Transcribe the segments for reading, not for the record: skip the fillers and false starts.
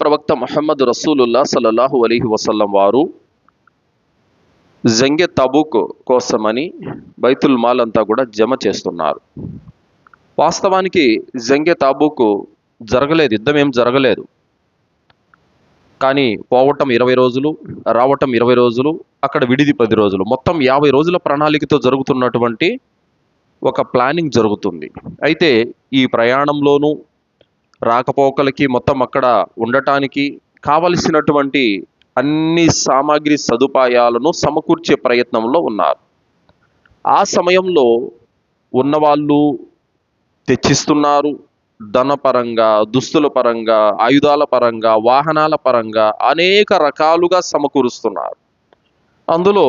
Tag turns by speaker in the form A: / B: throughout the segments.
A: ప్రవక్త ముహమ్మద్ రసూలుల్లా సల్లల్లాహు అలైహి వసల్లం వారు జంగే తబూక్ కోసమని బైతుల్ మాల్ అంతా కూడా జమ చేస్తున్నారు. వాస్తవానికి జంగే తాబూక్ జరగలేదు, యుద్ధం ఏం జరగలేదు. కానీ పోవటం 20 రోజులు, రావటం 20 రోజులు, అక్కడ విడిది 10 రోజులు, మొత్తం 50 రోజుల ప్రణాళికతో జరుగుతున్నటువంటి ఒక ప్లానింగ్ జరుగుతుంది. అయితే ఈ ప్రయాణంలోనూ రాకపోకలకి మొత్తం అక్కడ ఉండటానికి కావలసినటువంటి అన్ని సామాగ్రి సదుపాయాలను సమకూర్చే ప్రయత్నంలో ఉన్నారు. ఆ సమయంలో ఉన్నవాళ్ళు తెచ్చిస్తున్నారు. ధనపరంగా, దుస్తుల పరంగా, ఆయుధాల పరంగా, వాహనాల పరంగా అనేక రకాలుగా సమకూరుస్తున్నారు. అందులో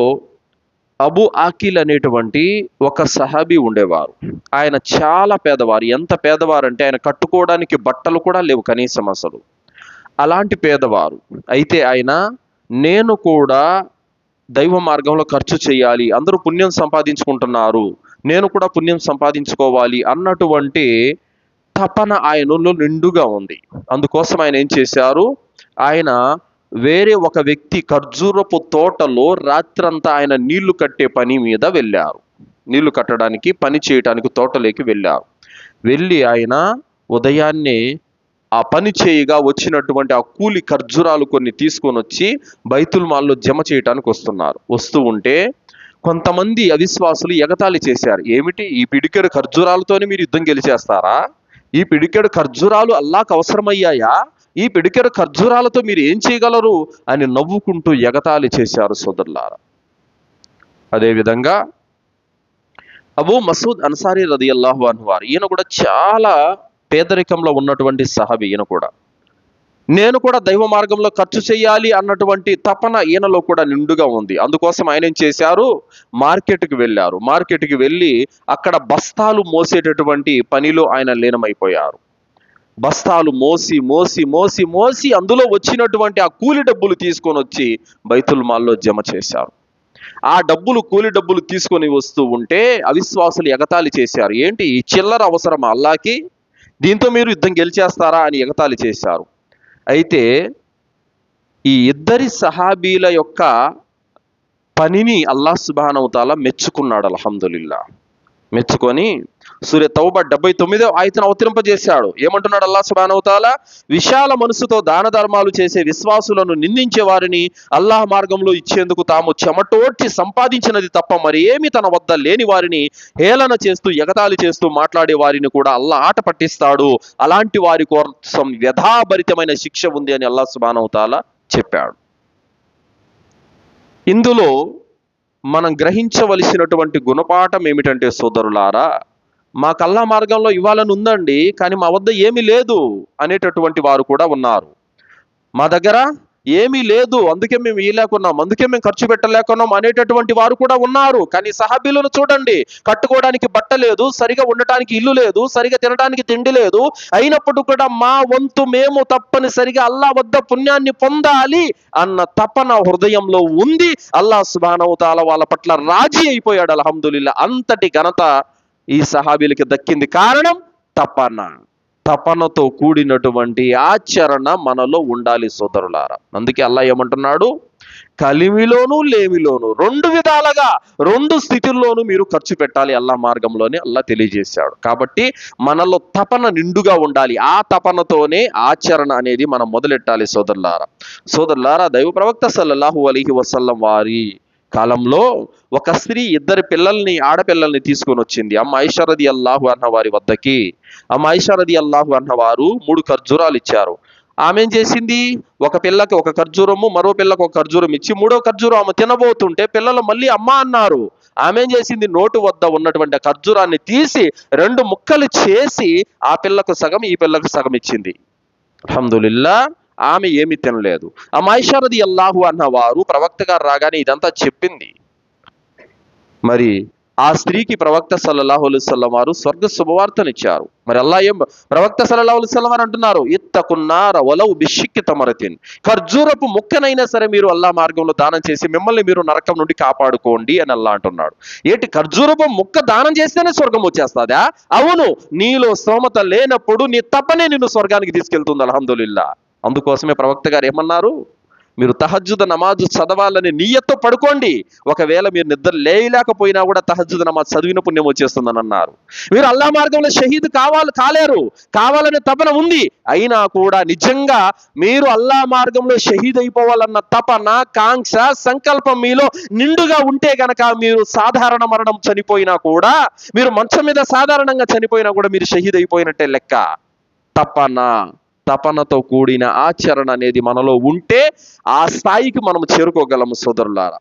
A: అబు ఆకిల్ అనేటువంటి ఒక సహాబీ ఉండేవారు. ఆయన చాలా పేదవారు. ఎంత పేదవారు అంటే ఆయన కట్టుకోవడానికి బట్టలు కూడా లేవు కనీసం అసలు. అలాంటి పేదవారు. అయితే ఆయన నేను కూడా దైవ మార్గంలో ఖర్చు చేయాలి, అందరూ పుణ్యం సంపాదించుకుంటున్నారు, నేను కూడా పుణ్యం సంపాదించుకోవాలి అన్నటువంటి తపన ఆయనలో నిండుగా ఉంది. అందుకోసం ఆయన ఏం చేశారు, ఆయన వేరే ఒక వ్యక్తి ఖర్జూరపు తోటలో రాత్రంతా ఆయన నీళ్లు కట్టే పని మీద వెళ్ళారు. నీళ్లు కట్టడానికి, పని చేయడానికి తోటలోకి వెళ్ళారు. వెళ్ళి ఆయన ఉదయాన్నే ఆ పని చేయగా వచ్చినటువంటి ఆ కూలి ఖర్జూరాలు కొన్ని తీసుకొని వచ్చి బైతుల్ మాల్లో జమ చేయడానికి వస్తున్నారు. వస్తూ ఉంటే కొంతమంది అవిశ్వాసులు ఎగతాళి చేశారు. ఏమిటి, ఈ పిడికెడు ఖర్జూరాలతోనే మీరు యుద్ధం గెలిచేస్తారా? ఈ పిడికెడు ఖర్జూరాలు అల్లాహ్కు అవసరమయ్యాయా? ఈ పిడికెడు ఖర్జూరాలతో మీరు ఏం చేయగలరు అని నవ్వుకుంటూ ఎగతాళి చేశారు సోదరులారా. అదేవిధంగా అబూ మసూద్ అన్సారీ రదియల్లాహు అన్హు వారు, ఈయన కూడా చాలా పేదరికంలో ఉన్నటువంటి సహాబీ. ఈయన కూడా నేను కూడా దైవ మార్గంలో ఖర్చు చేయాలి అన్నటువంటి తపన ఈయనలో కూడా నిండుగా ఉంది. అందుకోసం ఆయన ఏం చేశారు, మార్కెట్కి వెళ్ళారు. మార్కెట్కి వెళ్ళి అక్కడ బస్తాలు మోసేటటువంటి పనిలో ఆయన లీనమైపోయారు. బస్తాలు మోసి మోసి మోసి మోసి అందులో వచ్చినటువంటి ఆ కూలి డబ్బులు తీసుకొని వచ్చి బైతుల్ మాల్లో జమ చేశారు. ఆ డబ్బులు, కూలి డబ్బులు తీసుకొని వస్తూ ఉంటే అవిశ్వాసులు ఎగతాళి చేశారు. ఏంటి, ఈ చిల్లర అవసరమా అల్లాకి? దీంతో మీరు యుద్ధం గెలిచేస్తారా అని ఎగతాళి చేశారు. అయితే ఈ ఇద్దరి సహాబీల యొక్క పనిని అల్లాహ్ సుబ్హానహు వ తఆలా మెచ్చుకున్నాడు. అల్హమ్దులిల్లా. మెచ్చుకొని సూర తౌబా 79వ ఆయతను అవతరింపజేశాడు. ఏమంటున్నాడు అల్లాహ్ సుబ్హానహు వ తఆలా, విశాల మనసుతో దాన ధర్మాలు చేసే విశ్వాసులను నిందించే వారిని అల్లాహ్ మార్గంలో ఇచ్చేందుకు తాము చెమటోడ్చి సంపాదించినది తప్ప మరి ఏమి తన వద్ద లేని వారిని హేళన చేస్తూ, ఎగతాళి చేస్తూ మాట్లాడే వారిని కూడా అల్లాహ్ ఆట పట్టిస్తాడు. అలాంటి వారి కోసం వ్యధాభరితమైన శిక్ష ఉంది అని అల్లాహ్ సుబ్హానహు వ తఆలా చెప్పాడు. ఇందులో మనం గ్రహించవలసినటువంటి గుణపాఠం ఏమిటంటే సోదరులారా, మాకు అల్లాహ్ మార్గంలో ఇవ్వాలని ఉందండి, కానీ మా వద్ద ఏమీ లేదు అనేటటువంటి వారు కూడా ఉన్నారు. మా దగ్గర ఏమీ లేదు, అందుకే మేము ఇవ్వలేకున్నాం, అందుకే మేము ఖర్చు పెట్టలేకున్నాం అనేటటువంటి వారు కూడా ఉన్నారు. కానీ సహాబీలను చూడండి, కట్టుకోవడానికి బట్ట లేదు, సరిగా ఉండటానికి ఇల్లు లేదు, సరిగా తినడానికి తిండి లేదు, అయినప్పుడు కూడా మా వంతు మేము తప్పనిసరిగా అల్లాహ్ వద్ద పుణ్యాన్ని పొందాలి అన్న తపన హృదయంలో ఉంది. అల్లాహ్ సుబ్హానహు వ తఆలా వాళ్ళ పట్ల రాజీ అయిపోయాడు. అల్హమ్దులిల్లా. అంతటి ఘనత ఈ సహాబీలకి దక్కింది. కారణం తపన. తపనతో కూడినటువంటి ఆచరణ మనలో ఉండాలి సోదరులారా. అందుకే అల్లాహ్ ఏమంటున్నాడు, కలిమిలోను లేమిలోను, 2 విధాలుగా 2 స్థితుల్లోనూ మీరు ఖర్చు పెట్టాలి అల్లాహ్ మార్గంలోనే అల్లాహ్ తెలియజేశాడు. కాబట్టి మనలో తపన నిండుగా ఉండాలి. ఆ తపనతోనే ఆచరణ అనేది మనం మొదలెట్టాలి సోదరులారా. సోదరులారా, దైవ ప్రవక్త సల్లల్లాహు అలైహి వసల్లం వారి కాలంలో ఒక స్త్రీ 2 పిల్లల్ని, ఆడపిల్లల్ని తీసుకొని వచ్చింది. అమ్మ ఆయిషా రదియల్లాహు అన్హా వారి వద్దకి. అమ్మ ఆయిషా రదియల్లాహు అన్హా వారు 3 ఖర్జూరాలు ఇచ్చారు. ఆమె ఏం చేసింది, ఒక పిల్లకి ఒక ఖర్జూరము, మరో పిల్లకు ఒక ఖర్జూరం ఇచ్చి 3వ ఖర్జూరం ఆమె తినబోతుంటే పిల్లలు మళ్ళీ అమ్మ అన్నారు. ఆమె ఏం చేసింది, నోటు వద్ద ఉన్నటువంటి ఆ ఖర్జూరాన్ని తీసి 2 ముక్కలు చేసి ఆ పిల్లకు సగం, ఈ పిల్లకు సగం ఇచ్చింది. అల్హమ్దులిల్లా. ఆమె ఏమి తినలేదు. ఆ ఆయిషా రదియల్లాహు అన్హా వారు ప్రవక్త గారు రాగానే ఇదంతా చెప్పింది. మరి ఆ స్త్రీకి ప్రవక్త సల్లల్లాహు అలైహి వసల్లం వారు స్వర్గ శుభవార్తనిచ్చారు. మరి అల్లాహ్ ఏం, ప్రవక్త సల్లల్లాహు అలైహి వసల్లం వారు అంటున్నారు, ఇత్తకున్నార వలౌ బిషిక్కి తమరతిన్, ఖర్జూరపు ముక్కనైనా సరే మీరు అల్లాహ్ మార్గంలో దానం చేసి మిమ్మల్ని మీరు నరకం నుండి కాపాడుకోండి అని అల్లాహ్ అంటున్నాడు. ఏంటి, ఖర్జూరపు ముక్క దానం చేస్తేనే స్వర్గం వచ్చేస్తుందా? అవును, నీలో స్తోమత లేనప్పుడు నీ తపనే నిన్ను స్వర్గానికి తీసుకెళ్తుంది. అల్హమ్దులిల్లా. అందుకోసమే ప్రవక్త గారు ఏమన్నారు, మీరు తహజ్జుద్ నమాజు చదవాలని నియ్యతో పడుకోండి, ఒకవేళ మీరు నిద్ర లేయలేకపోయినా కూడా తహజ్జుద్ నమాజ్ చదివిన పుణ్యం వచ్చేస్తుందని అన్నారు. మీరు అల్లా మార్గంలో షహీద్ కాలేరు, కావాలనే తపన ఉంది, అయినా కూడా నిజంగా మీరు అల్లా మార్గంలో షహీద్ అయిపోవాలన్న తపన, కాంక్ష, సంకల్పం మీలో నిండుగా ఉంటే గనక మీరు సాధారణ మరణం చనిపోయినా కూడా, మీరు మంచం మీద సాధారణంగా చనిపోయినా కూడా మీరు షహీద్ అయిపోయినట్టే లెక్క. తపనతో కూడిన ఆచరణ అనేది మనలో ఉంటే ఆ స్థాయికి మనం చేరుకోగలము సోదరులారా.